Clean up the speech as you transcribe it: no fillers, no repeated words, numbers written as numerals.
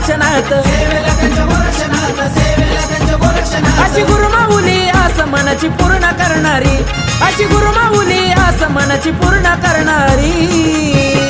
गोरक्षनाथ, अशी गुरुमाऊली आस मनाची पूर्ण करणारी, अशी गुरुमाऊली आस मनाची पूर्ण करणारी.